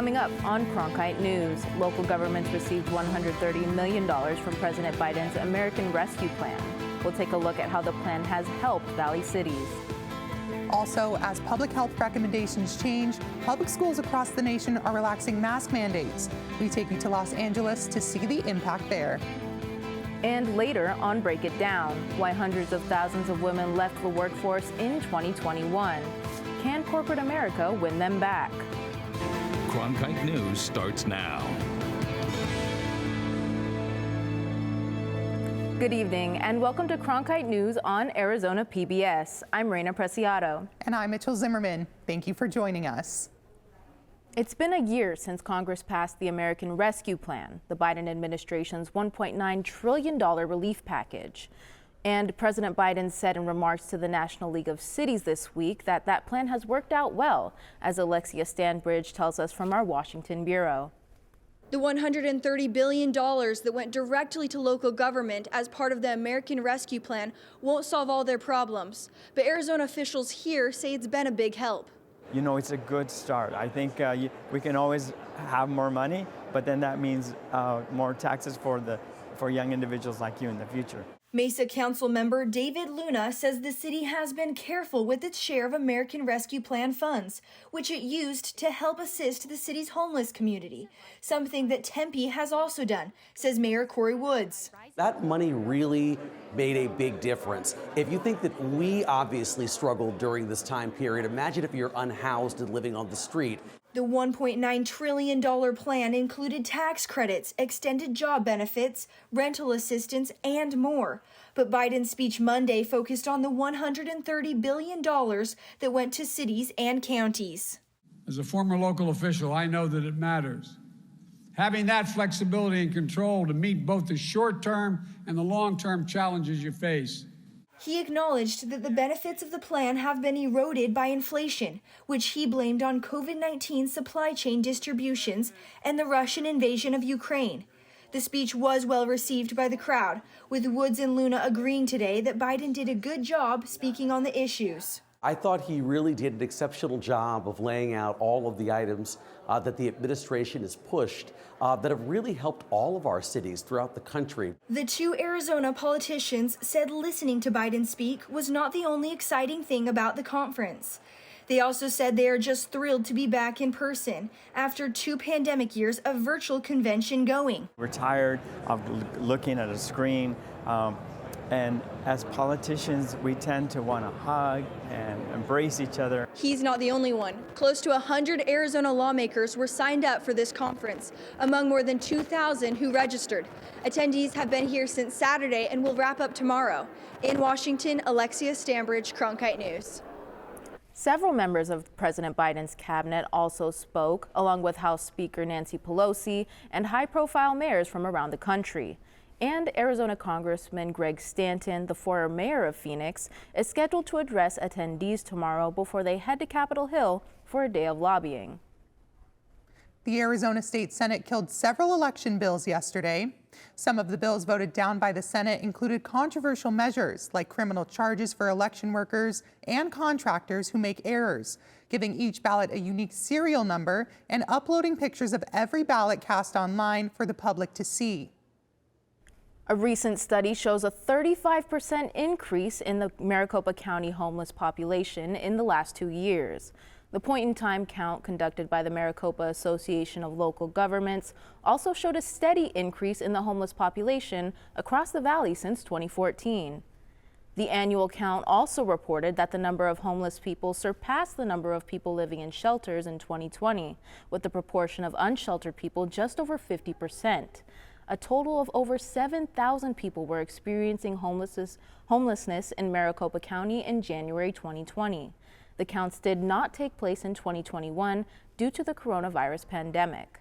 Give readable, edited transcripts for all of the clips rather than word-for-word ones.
Coming up on Cronkite News, local governments received $130 million from President Biden's American Rescue Plan. We'll take a look at how the plan has helped Valley cities. Also, as public health recommendations change, public schools across the nation are relaxing mask mandates. We take you to Los Angeles to see the impact there. And later on Break It Down, why hundreds of thousands of women left the workforce in 2021. Can corporate America win them back? Cronkite News starts now. Good evening and welcome to Cronkite News on Arizona PBS. I'm Raina Preciado. And I'm Mitchell Zimmerman. Thank you for joining us. It's been a year since Congress passed the American Rescue Plan, the Biden administration's $1.9 trillion relief package. And President Biden said in remarks to the National League of Cities this week that that plan has worked out well, as Alexia Stanbridge tells us from our Washington bureau. The $130 billion that went directly to local government as part of the American Rescue Plan won't solve all their problems. But Arizona officials here say it's been a big help. You know, it's a good start. I think we can always have more money, but then that means more taxes for young individuals like you in the future. Mesa Council member David Luna says the city has been careful with its share of American Rescue Plan funds, which it used to help assist the city's homeless community, something that Tempe has also done, says Mayor Corey Woods. That money really made a big difference. If you think that we obviously struggled during this time period, imagine if you're unhoused and living on the street. The $1.9 trillion plan included tax credits, extended job benefits, rental assistance, and more. But Biden's speech Monday focused on the $130 billion that went to cities and counties. As a former local official, I know that it matters. Having that flexibility and control to meet both the short-term and the long-term challenges you face. He acknowledged that the benefits of the plan have been eroded by inflation, which he blamed on COVID-19 supply chain distributions and the Russian invasion of Ukraine. The speech was well received by the crowd, with Woods and Luna agreeing today that Biden did a good job speaking on the issues. I thought he really did an exceptional job of laying out all of the items that the administration has pushed that have really helped all of our cities throughout the country. The two Arizona politicians said listening to Biden speak was not the only exciting thing about the conference. They also said they are just thrilled to be back in person after 2 pandemic years of virtual convention going. We're tired of looking at a screen. And as politicians, we tend to want to hug and embrace each other. He's not the only one. Close to 100 Arizona lawmakers were signed up for this conference, among more than 2,000 who registered. Attendees have been here since Saturday and will wrap up tomorrow. In Washington, Alexia Stanbridge, Cronkite News. Several members of President Biden's cabinet also spoke, along with House Speaker Nancy Pelosi and high-profile mayors from around the country. And Arizona Congressman Greg Stanton, the former mayor of Phoenix, is scheduled to address attendees tomorrow before they head to Capitol Hill for a day of lobbying. The Arizona State Senate killed several election bills yesterday. Some of the bills voted down by the Senate included controversial measures like criminal charges for election workers and contractors who make errors, giving each ballot a unique serial number and uploading pictures of every ballot cast online for the public to see. A recent study shows a 35% increase in the Maricopa County homeless population in the last 2 years. The point-in-time count conducted by the Maricopa Association of Local Governments also showed a steady increase in the homeless population across the valley since 2014. The annual count also reported that the number of homeless people surpassed the number of people living in shelters in 2020, with the proportion of unsheltered people just over 50%. A total of over 7,000 people were experiencing homelessness in Maricopa County in January 2020. The counts did not take place in 2021 due to the coronavirus pandemic.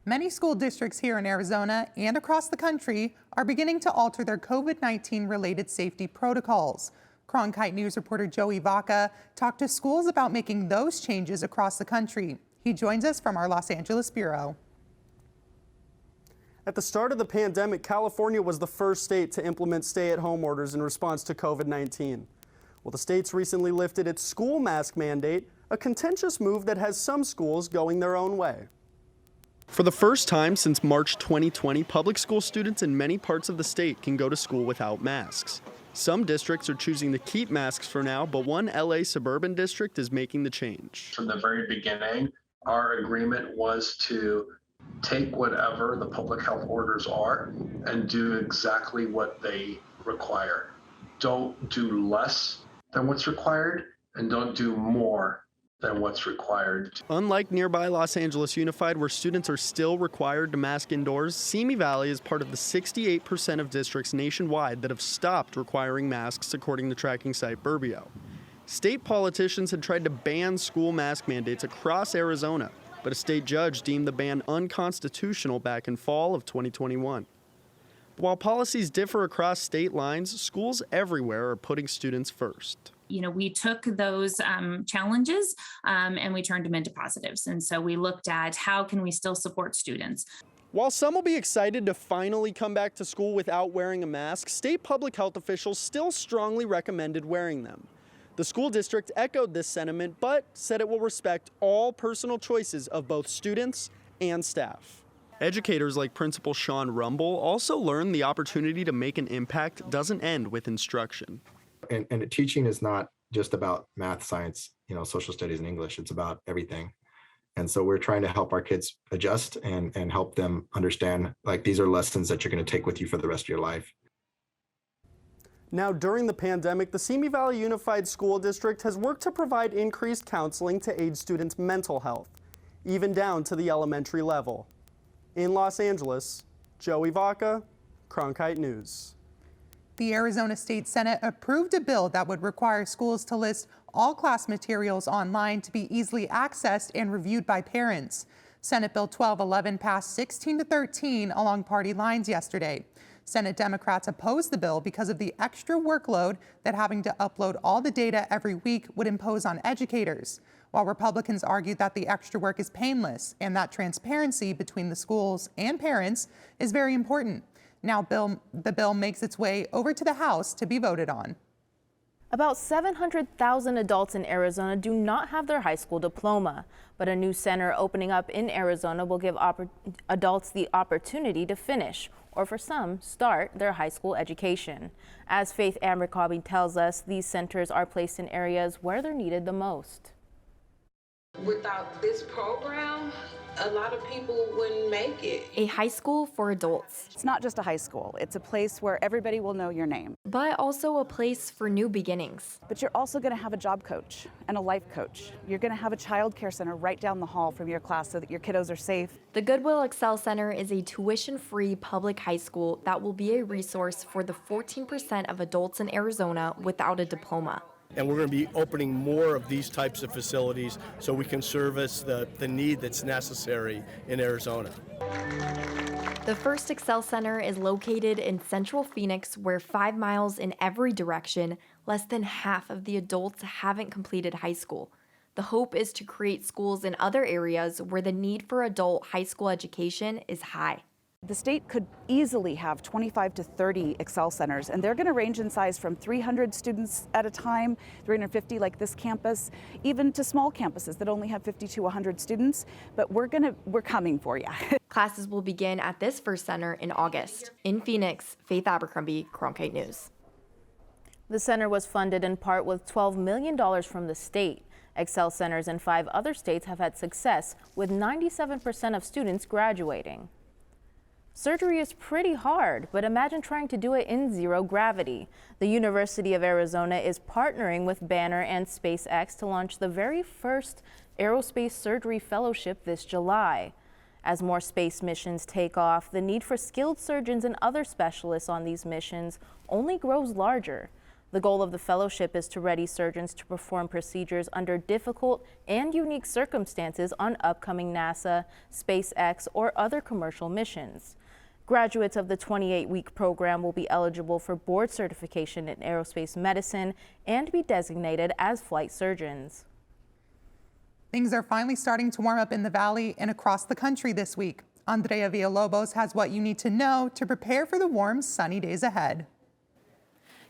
Many school districts here in Arizona and across the country are beginning to alter their COVID-19 related safety protocols. Cronkite News reporter Joey Vaca talked to schools about making those changes across the country. He joins us from our Los Angeles bureau. At the start of the pandemic, California was the first state to implement stay-at-home orders in response to COVID-19. Well, the state's recently lifted its school mask mandate, a contentious move that has some schools going their own way. For the first time since March 2020, public school students in many parts of the state can go to school without masks. Some districts are choosing to keep masks for now, but one LA suburban district is making the change. From the very beginning, our agreement was to take whatever the public health orders are and do exactly what they require. Don't do less than what's required and don't do more than what's required. Unlike nearby Los Angeles Unified, where students are still required to mask indoors, Simi Valley is part of the 68% of districts nationwide that have stopped requiring masks, according to tracking site Burbio. State politicians had tried to ban school mask mandates across Arizona, but a state judge deemed the ban unconstitutional back in fall of 2021. While policies differ across state lines, schools everywhere are putting students first. We took those challenges and we turned them into positives. And so we looked at how can we still support students. While some will be excited to finally come back to school without wearing a mask, state public health officials still strongly recommended wearing them. The school district echoed this sentiment, but said it will respect all personal choices of both students and staff. Educators like Principal Sean Rumble also learned the opportunity to make an impact doesn't end with instruction. And teaching is not just about math, science, social studies and English. It's about everything. And so we're trying to help our kids adjust and help them understand, like, these are lessons that you're going to take with you for the rest of your life. Now, during the pandemic, the Simi Valley Unified School District has worked to provide increased counseling to aid students' mental health, even down to the elementary level. In Los Angeles, Joey Vaca, Cronkite News. The Arizona State Senate approved a bill that would require schools to list all class materials online to be easily accessed and reviewed by parents. Senate Bill 1211 passed 16-13 along party lines yesterday. Senate Democrats opposed the bill because of the extra workload that having to upload all the data every week would impose on educators, while Republicans argued that the extra work is painless and that transparency between the schools and parents is very important. Now the bill makes its way over to the House to be voted on. About 700,000 adults in Arizona do not have their high school diploma, but a new center opening up in Arizona will give adults the opportunity to finish, or for some, start their high school education. As Faith Abercrombie tells us, these centers are placed in areas where they're needed the most. Without this program, a lot of people wouldn't make it. A high school for adults. It's not just a high school. It's a place where everybody will know your name. But also a place for new beginnings. But you're also going to have a job coach and a life coach. You're going to have a child care center right down the hall from your class so that your kiddos are safe. The Goodwill Excel Center is a tuition-free public high school that will be a resource for the 14% of adults in Arizona without a diploma. And we're going to be opening more of these types of facilities so we can service the need that's necessary in Arizona. The first Excel Center is located in central Phoenix, where 5 miles in every direction, less than half of the adults haven't completed high school. The hope is to create schools in other areas where the need for adult high school education is high. The state could easily have 25 to 30 Excel centers, and they're going to range in size from 300 students at a time, 350 like this campus, even to small campuses that only have 50 to 100 students. But we're coming for you. Classes will begin at this first center in August. In Phoenix, Faith Abercrombie, Cronkite News. The center was funded in part with $12 million from the state. Excel centers in 5 other states have had success, with 97% of students graduating. Surgery is pretty hard, but imagine trying to do it in zero gravity. The University of Arizona is partnering with Banner and SpaceX to launch the very first aerospace surgery fellowship this July. As more space missions take off, the need for skilled surgeons and other specialists on these missions only grows larger. The goal of the fellowship is to ready surgeons to perform procedures under difficult and unique circumstances on upcoming NASA, SpaceX, or other commercial missions. Graduates of the 28-week program will be eligible for board certification in aerospace medicine and be designated as flight surgeons. Things are finally starting to warm up in the valley and across the country this week. Andrea Villalobos has what you need to know to prepare for the warm, sunny days ahead.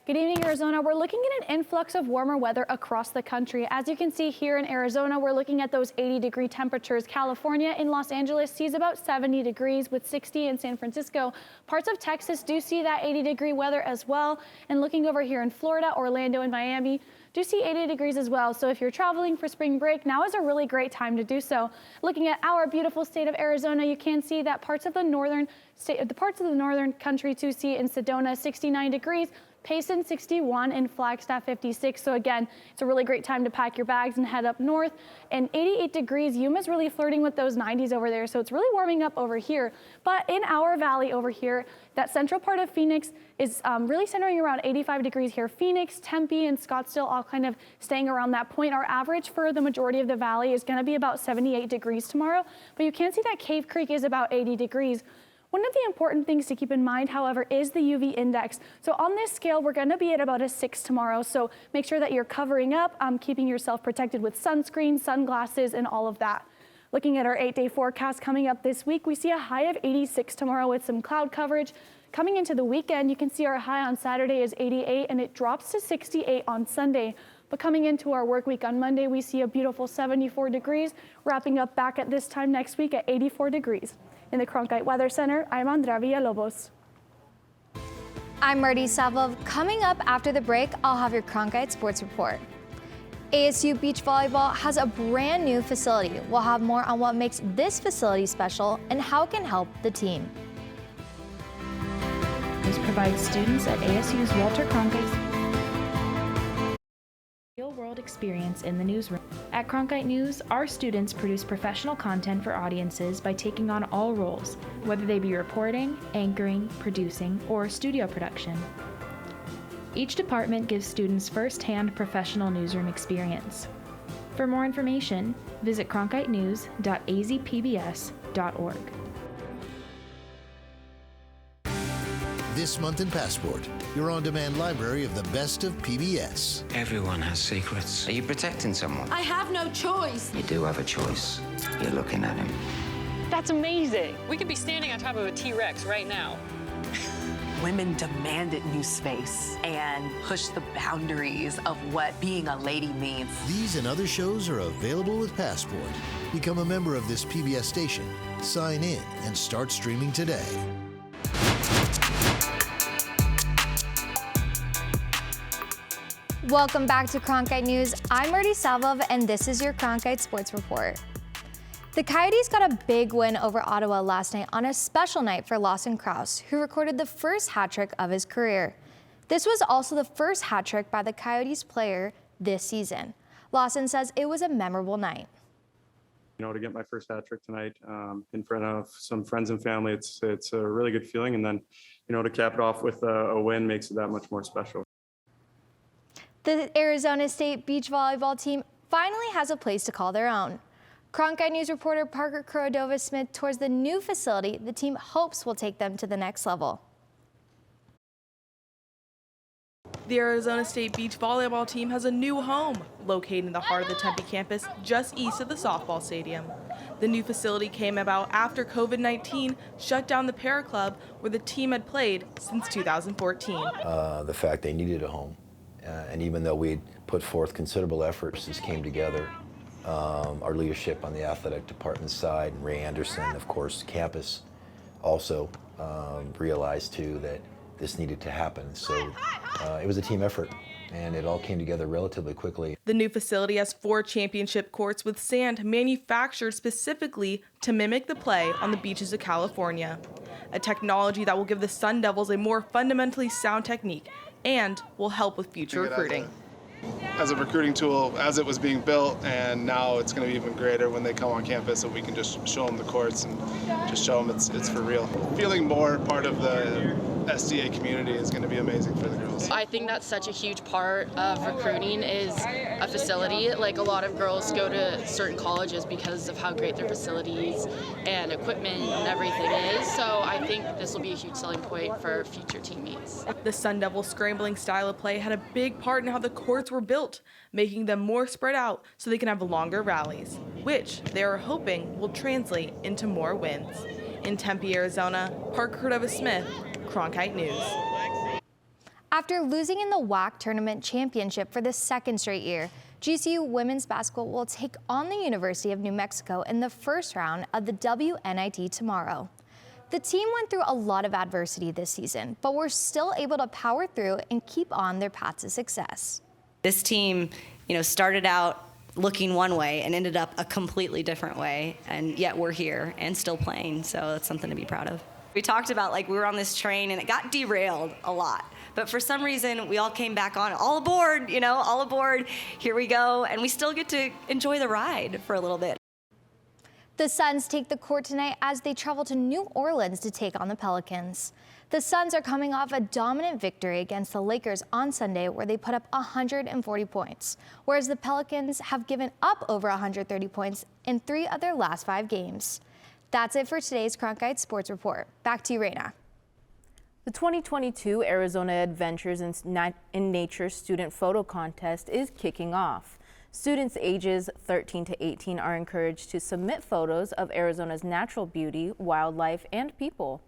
Good evening, Arizona. We're looking at an influx of warmer weather across the country. As you can see here in Arizona, we're looking at those 80-degree temperatures. California in Los Angeles sees about 70 degrees with 60 in San Francisco. Parts of Texas do see that 80-degree weather as well. And looking over here in Florida, Orlando, and Miami, do see 80 degrees as well. So if you're traveling for spring break, now is a really great time to do so. Looking at our beautiful state of Arizona, you can see that parts of the northern country to see in Sedona, 69 degrees. Payson 61 and Flagstaff 56. So again, it's a really great time to pack your bags and head up north. And 88 degrees, Yuma's really flirting with those 90s over there. So it's really warming up over here. But in our valley over here, that central part of Phoenix is really centering around 85 degrees here. Phoenix, Tempe, and Scottsdale all kind of staying around that point. Our average for the majority of the valley is going to be about 78 degrees tomorrow. But you can see that Cave Creek is about 80 degrees. One of the important things to keep in mind, however, is the UV index. So on this scale, we're going to be at about a 6 tomorrow. So make sure that you're covering up, keeping yourself protected with sunscreen, sunglasses, and all of that. Looking at our 8-day forecast coming up this week, we see a high of 86 tomorrow with some cloud coverage. Coming into the weekend, you can see our high on Saturday is 88 and it drops to 68 on Sunday. But coming into our work week on Monday, we see a beautiful 74 degrees, wrapping up back at this time next week at 84 degrees. In the Cronkite Weather Center, I'm Andrea Villalobos. I'm Marty Savlov. Coming up after the break, I'll have your Cronkite Sports Report. ASU Beach Volleyball has a brand new facility. We'll have more on what makes this facility special and how it can help the team. This provides students at ASU's Walter Cronkite real-world experience in the newsroom. At Cronkite News, our students produce professional content for audiences by taking on all roles, whether they be reporting, anchoring, producing, or studio production. Each department gives students first-hand professional newsroom experience. For more information, visit cronkitenews.azpbs.org. This month in Passport, your on-demand library of the best of PBS. Everyone has secrets. Are you protecting someone? I have no choice. You do have a choice. You're looking at him. That's amazing. We could be standing on top of a T-Rex right now. Women demanded new space and pushed the boundaries of what being a lady means. These and other shows are available with Passport. Become a member of this PBS station, sign in, and start streaming today. Welcome back to Cronkite News. I'm Marty Salvov, and this is your Cronkite Sports Report. The Coyotes got a big win over Ottawa last night on a special night for Lawson Krause, who recorded the first hat trick of his career. This was also the first hat trick by the Coyotes player this season. Lawson says it was a memorable night. You know, to get my first hat trick tonight in front of some friends and family, it's a really good feeling. And then, you know, to cap it off with a win makes it that much more special. The Arizona State beach volleyball team finally has a place to call their own. Cronkite News reporter Parker Cordova-Smith tours the new facility the team hopes will take them to the next level. The Arizona State beach volleyball team has a new home located in the heart of the Tempe campus just east of the softball stadium. The new facility came about after COVID-19 shut down the Para Club where the team had played since 2014. The fact they needed a home. And even though we'd put forth considerable efforts, this came together. Our leadership on the athletic department side, and Ray Anderson, of course, campus, also realized too that this needed to happen. So it was a team effort, and it all came together relatively quickly. The new facility has 4 championship courts with sand manufactured specifically to mimic the play on the beaches of California. A technology that will give the Sun Devils a more fundamentally sound technique and will help with future recruiting. As a recruiting tool, as it was being built, and now it's going to be even greater when they come on campus, so we can just show them the courts and just show them it's for real. Feeling more part of the SDA community is going to be amazing for the girls. I think that's such a huge part of recruiting is a facility. Like a lot of girls go to certain colleges because of how great their facilities and equipment and everything is. So I think this will be a huge selling point for future teammates. The Sun Devil scrambling style of play had a big part in how the courts were built, making them more spread out so they can have longer rallies, which they are hoping will translate into more wins. In Tempe, Arizona, Parker Cordova-Smith, Cronkite News. After losing in the WAC Tournament Championship for the second straight year, GCU women's basketball will take on the University of New Mexico in the first round of the WNIT tomorrow. The team went through a lot of adversity this season, but were still able to power through and keep on their path to success. This team, started out looking one way and ended up a completely different way, and yet we're here and still playing, so that's something to be proud of. We talked about we were on this train and it got derailed a lot, but for some reason we all came back on, all aboard, all aboard, here we go, and we still get to enjoy the ride for a little bit. The Suns take the court tonight as they travel to New Orleans to take on the Pelicans. The Suns are coming off a dominant victory against the Lakers on Sunday where they put up 140 points, whereas the Pelicans have given up over 130 points in 3 of their last 5 games. That's it for today's Cronkite Sports Report. Back to you, Raina. The 2022 Arizona Adventures in Nature Student Photo Contest is kicking off. Students ages 13 to 18 are encouraged to submit photos of Arizona's natural beauty, wildlife, and people.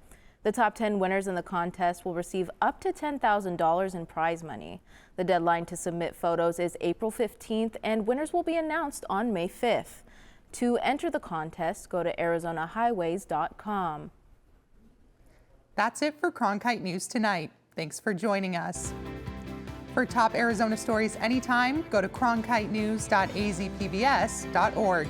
The top 10 winners in the contest will receive up to $10,000 in prize money. The deadline to submit photos is April 15th, and winners will be announced on May 5th. To enter the contest, go to arizonahighways.com. That's it for Cronkite News tonight. Thanks for joining us. For top Arizona stories anytime, go to cronkitenews.azpbs.org.